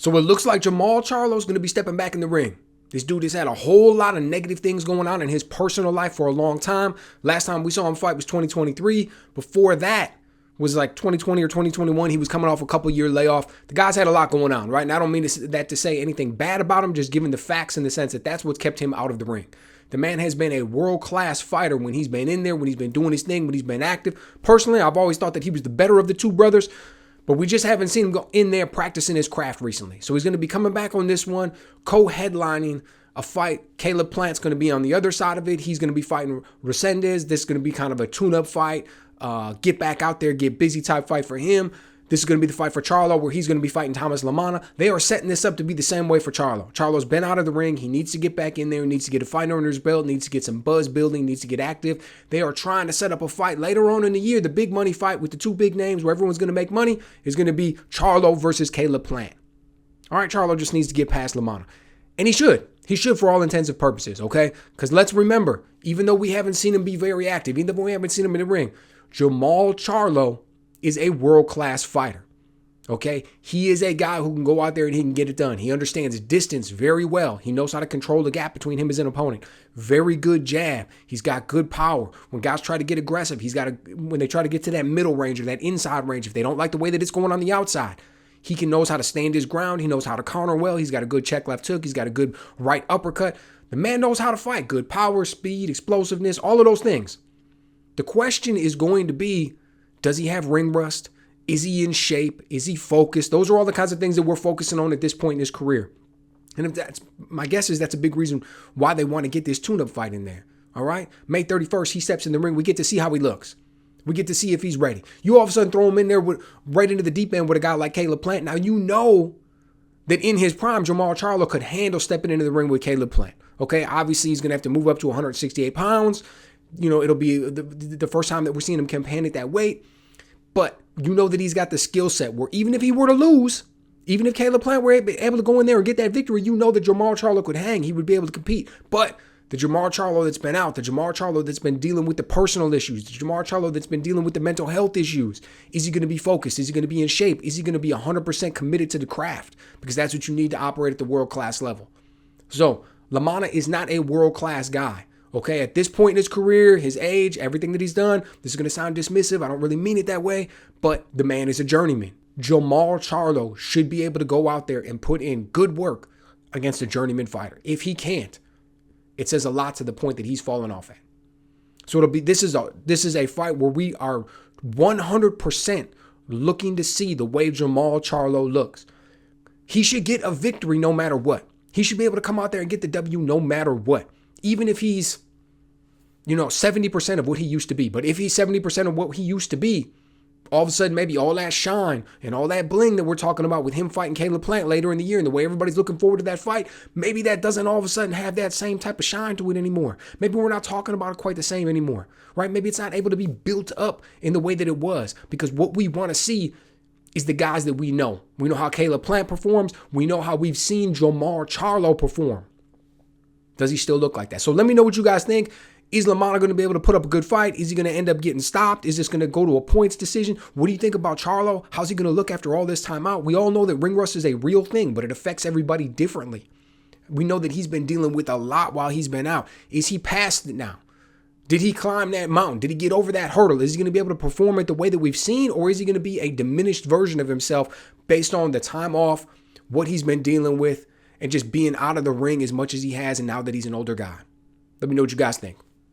So it looks like Jermall Charlo is going to be stepping back in the ring. This dude has had a whole lot of negative things going on in his personal life for a long time. Last time we saw him fight was 2023. Before that was like 2020 or 2021. He was coming off a couple-year layoff. The guy's had a lot going on, right? And I don't mean that to say anything bad about him, just giving the facts in the sense that that's what's kept him out of the ring. The man has been a world-class fighter when he's been in there, when he's been doing his thing, when he's been active. Personally, I've always thought that he was the better of the two brothers, but we just haven't seen him go in there practicing his craft recently. So he's going to be coming back on this one, co-headlining a fight. Caleb Plant's going to be on the other side of it. He's going to be fighting Resendiz. This is going to be kind of a tune-up fight. Get back out there, get busy type fight for him. This is going to be the fight for Charlo, where he's going to be fighting Thomas LaManna. They are setting this up to be the same way for Charlo. Charlo's been out of the ring. He needs to get back in there. He needs to get a fight under his belt. Needs to get some buzz building. Needs to get active. They are trying to set up a fight later on in the year. The big money fight with the two big names where everyone's going to make money is going to be Charlo versus Caleb Plant. All right, Charlo just needs to get past LaManna. And he should. He should for all intents and purposes, okay? Because let's remember, even though we haven't seen him be very active, even though we haven't seen him in the ring, Jermall Charlo is a world-class fighter. Okay, he is a guy who can go out there and he can get it done. He understands distance very well. He knows how to control the gap between him and his opponent. Very good jab. He's got good power. When guys try to get aggressive, when they try to get to that middle range or that inside range, if they don't like the way that it's going on the outside, he knows how to stand his ground. He knows how to counter well. He's got a good check left hook. He's got a good right uppercut. The man knows how to fight. Good power, speed, explosiveness, all of those things. The question is going to be, does he have ring rust? Is he in shape? Is he focused? Those are all the kinds of things that we're focusing on at this point in his career. And if that's my guess is that's a big reason why they want to get this tune-up fight in there. All right? May 31st, he steps in the ring. We get to see how he looks. We get to see if he's ready. You all of a sudden throw him in there right into the deep end with a guy like Caleb Plant. Now you know that in his prime, Jermall Charlo could handle stepping into the ring with Caleb Plant. Okay? Obviously, he's going to have to move up to 168 pounds. You know, it'll be the first time that we're seeing him campaign at that weight. But you know that he's got the skill set where even if he were to lose, even if Caleb Plant were able to go in there and get that victory, you know that Jermall Charlo could hang. He would be able to compete. But the Jermall Charlo that's been out, the Jermall Charlo that's been dealing with the personal issues, the Jermall Charlo that's been dealing with the mental health issues, is he going to be focused? Is he going to be in shape? Is he going to be 100% committed to the craft? Because that's what you need to operate at the world-class level. So LaManna is not a world-class guy. Okay, at this point in his career, his age, everything that he's done, this is going to sound dismissive. I don't really mean it that way, but the man is a journeyman. Jermall Charlo should be able to go out there and put in good work against a journeyman fighter. If he can't, it says a lot to the point that he's fallen off at. So this is a fight where we are 100% looking to see the way Jermall Charlo looks. He should get a victory no matter what. He should be able to come out there and get the W no matter what. Even if he's, 70% of what he used to be. But if he's 70% of what he used to be, all of a sudden maybe all that shine and all that bling that we're talking about with him fighting Caleb Plant later in the year and the way everybody's looking forward to that fight, maybe that doesn't all of a sudden have that same type of shine to it anymore. Maybe we're not talking about it quite the same anymore, right? Maybe it's not able to be built up in the way that it was, because what we want to see is the guys that we know. We know how Caleb Plant performs. We know how we've seen Jermall Charlo perform. Does he still look like that? So let me know what you guys think. Is LaManna going to be able to put up a good fight? Is he going to end up getting stopped? Is this going to go to a points decision? What do you think about Charlo? How's he going to look after all this time out? We all know that ring rust is a real thing, but it affects everybody differently. We know that he's been dealing with a lot while he's been out. Is he past it now? Did he climb that mountain? Did he get over that hurdle? Is he going to be able to perform it the way that we've seen? Or is he going to be a diminished version of himself based on the time off, what he's been dealing with, and just being out of the ring as much as he has, and now that he's an older guy? Let me know what you guys think.